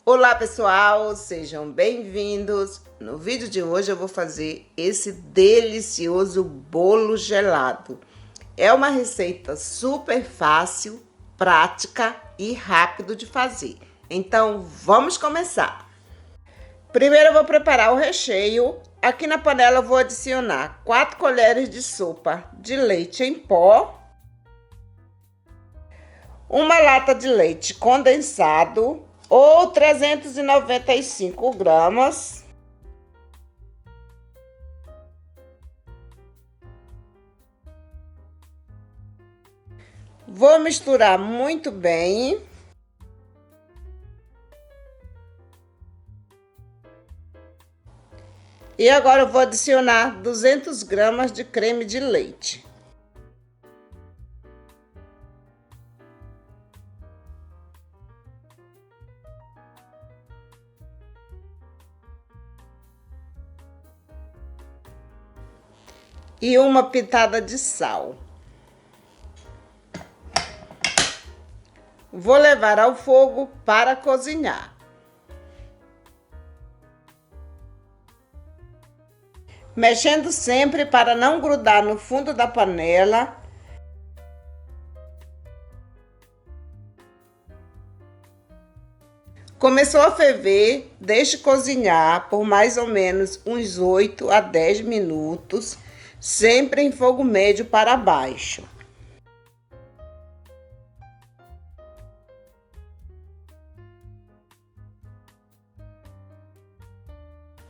Olá pessoal, sejam bem-vindos. No vídeo de hoje eu vou fazer esse delicioso bolo gelado. É uma receita super fácil, prática e rápido de fazer. Então vamos começar. Primeiro eu vou preparar o recheio. Aqui na panela eu vou adicionar 4 colheres de sopa de leite em pó, uma lata de leite condensado ou 395 gramas, vou misturar muito bem. E agora eu vou adicionar 200 gramas de creme de leite. E uma pitada de sal. Vou levar ao fogo para cozinhar. Mexendo sempre para não grudar no fundo da panela. Começou a ferver, deixe cozinhar por mais ou menos uns 8 a 10 minutos, sempre em fogo médio para baixo.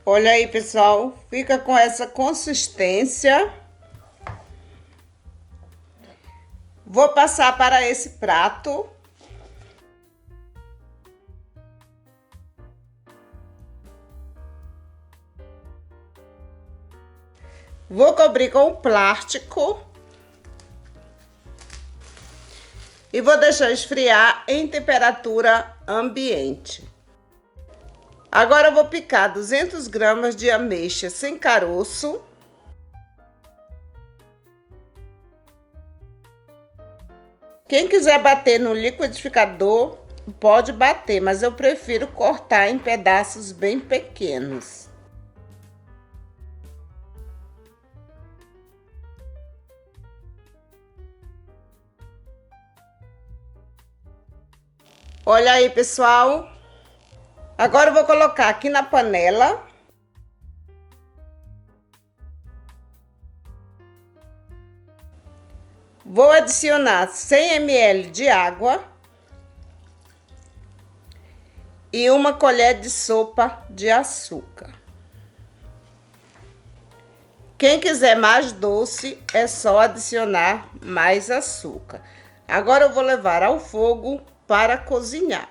Olha aí, pessoal, fica com essa consistência. Vou passar para esse prato. Vou cobrir com o plástico. E vou deixar esfriar em temperatura ambiente. Agora eu vou picar 200 gramas de ameixa sem caroço. Quem quiser bater no liquidificador, pode bater, mas eu prefiro cortar em pedaços bem pequenos. Olha aí, pessoal. Agora eu vou colocar aqui na panela. Vou adicionar 100 ml de água e uma colher de sopa de açúcar. Quem quiser mais doce, é só adicionar mais açúcar. Agora eu vou levar ao fogo para cozinhar.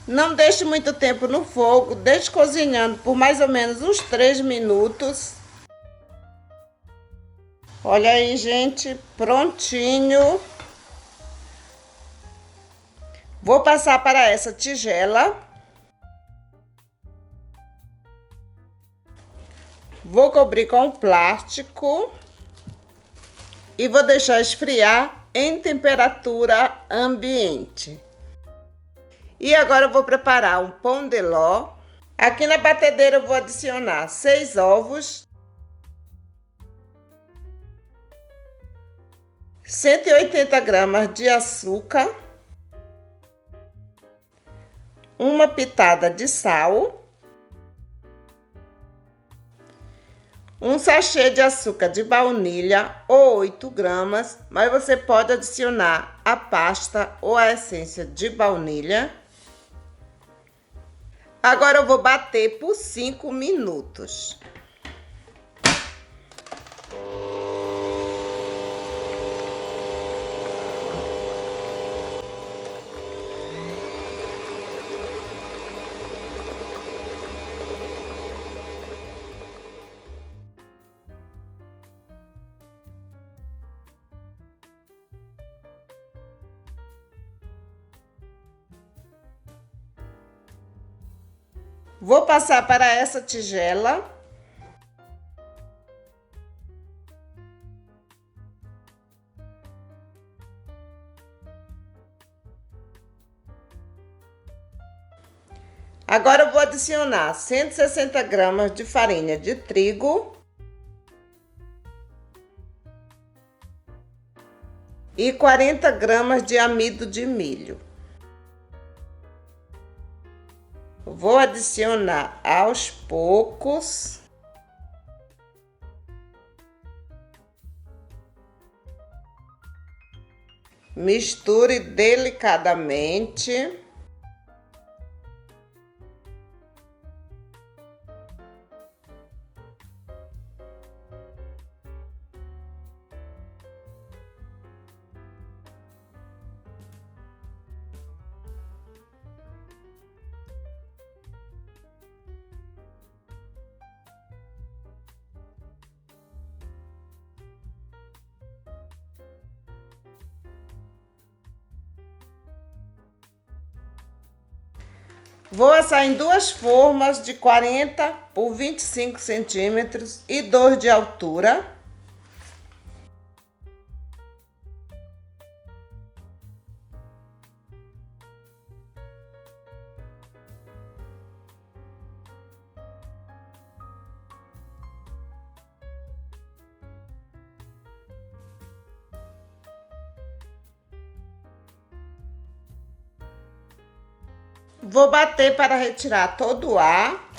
Não deixe muito tempo no fogo, deixe cozinhando por mais ou menos uns 3 minutos. Olha aí, gente, prontinho. Vou passar para essa tigela. Vou cobrir com plástico e vou deixar esfriar em temperatura ambiente. E agora eu vou preparar um pão de ló. Aqui na batedeira eu vou adicionar 6 ovos, 180 gramas de açúcar, uma pitada de sal, um sachê de açúcar de baunilha ou 8 gramas, mas você pode adicionar a pasta ou a essência de baunilha. Agora eu vou bater por 5 minutos. Vou passar para essa tigela. Agora eu vou adicionar 160 gramas de farinha de trigo e 40 gramas de amido de milho. Vou adicionar aos poucos. Misture delicadamente. Vou assar em duas formas de 40 por 25 centímetros e 2 de altura. Vou bater para retirar todo o ar.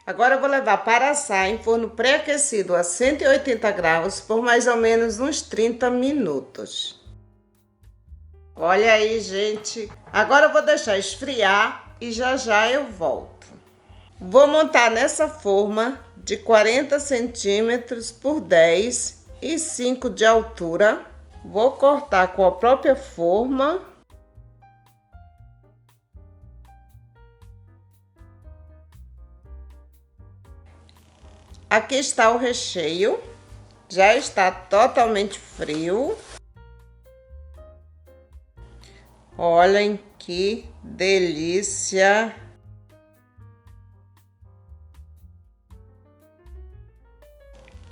Agora eu vou levar para assar em forno pré-aquecido a 180 graus por mais ou menos uns 30 minutos. Olha aí, gente. Agora eu vou deixar esfriar e já já eu volto. Vou montar nessa forma de 40 centímetros por 10 e 5 de altura. Vou cortar com a própria forma. Aqui está o recheio. Já está totalmente frio. Olhem que delícia!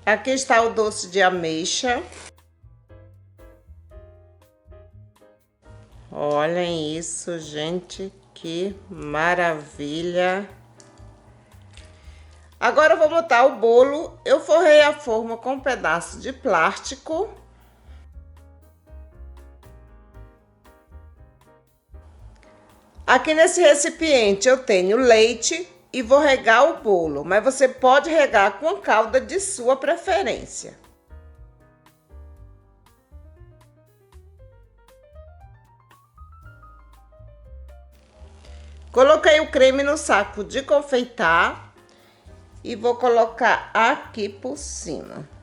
Aqui está o doce de ameixa. Olhem isso, gente, que maravilha! Agora eu vou montar o bolo. Eu forrei a forma com um pedaço de plástico. Aqui nesse recipiente eu tenho leite e vou regar o bolo, mas você pode regar com a calda de sua preferência. Coloquei o creme no saco de confeitar e vou colocar aqui por cima.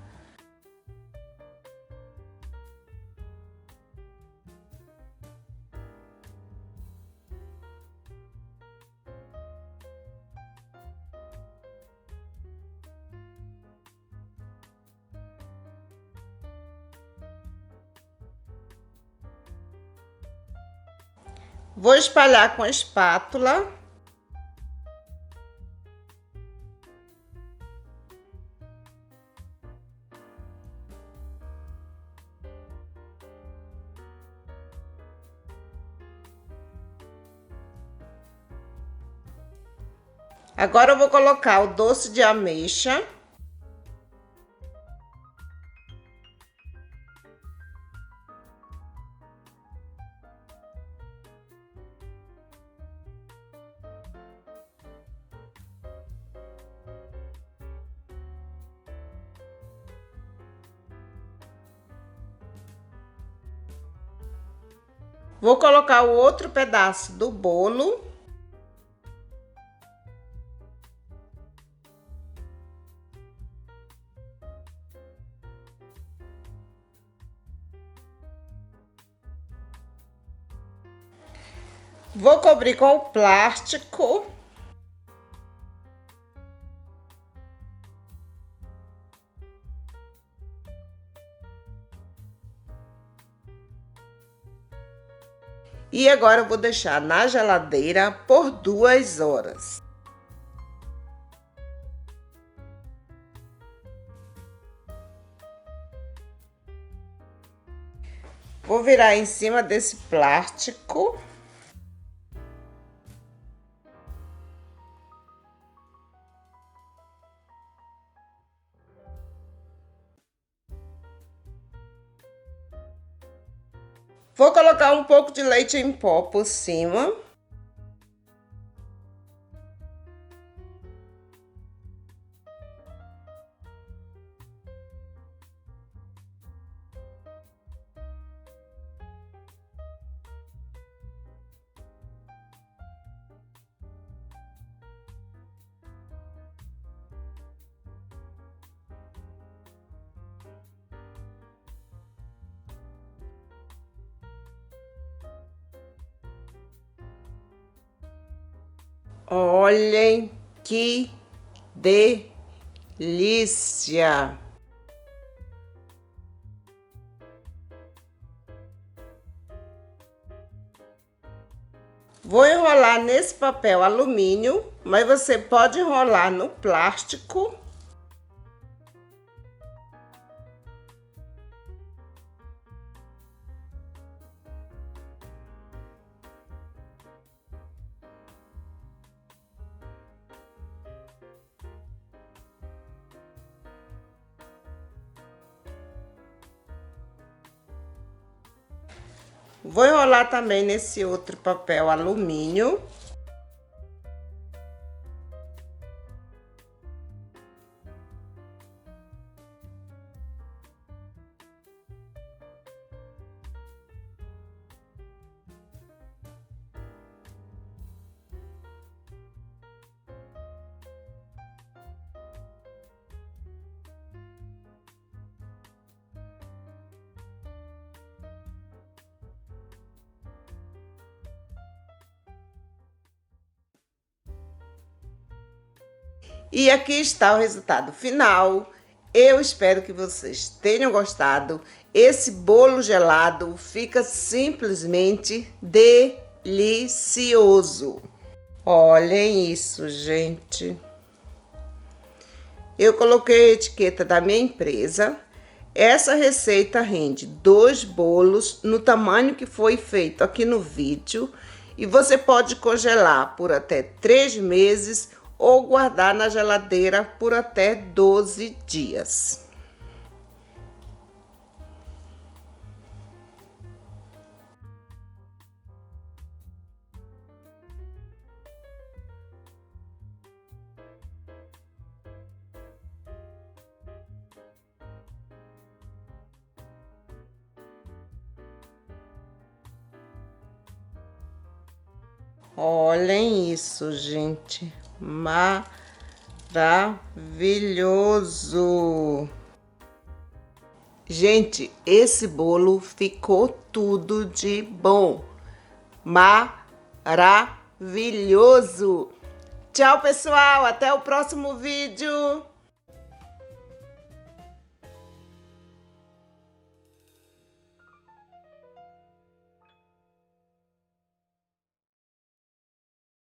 Vou espalhar com a espátula. Agora eu vou colocar o doce de ameixa. Vou colocar o outro pedaço do bolo. Vou cobrir com o plástico. E agora eu vou deixar na geladeira por 2 horas. Vou virar em cima desse plástico. Vou colocar um pouco de leite em pó por cima. Olhem que delícia! Vou enrolar nesse papel alumínio, mas você pode enrolar no plástico. Vou enrolar também nesse outro papel alumínio. E aqui está o resultado final. Eu espero que vocês tenham gostado. Esse bolo gelado fica simplesmente delicioso. Olhem isso, gente. Eu coloquei a etiqueta da minha empresa. Essa receita rende 2 bolos no tamanho que foi feito aqui no vídeo. E você pode congelar por até 3 meses ou guardar na geladeira por até 12 dias. Olhem isso, gente. Maravilhoso! Gente, esse bolo ficou tudo de bom. Maravilhoso! Tchau, pessoal! Até o próximo vídeo!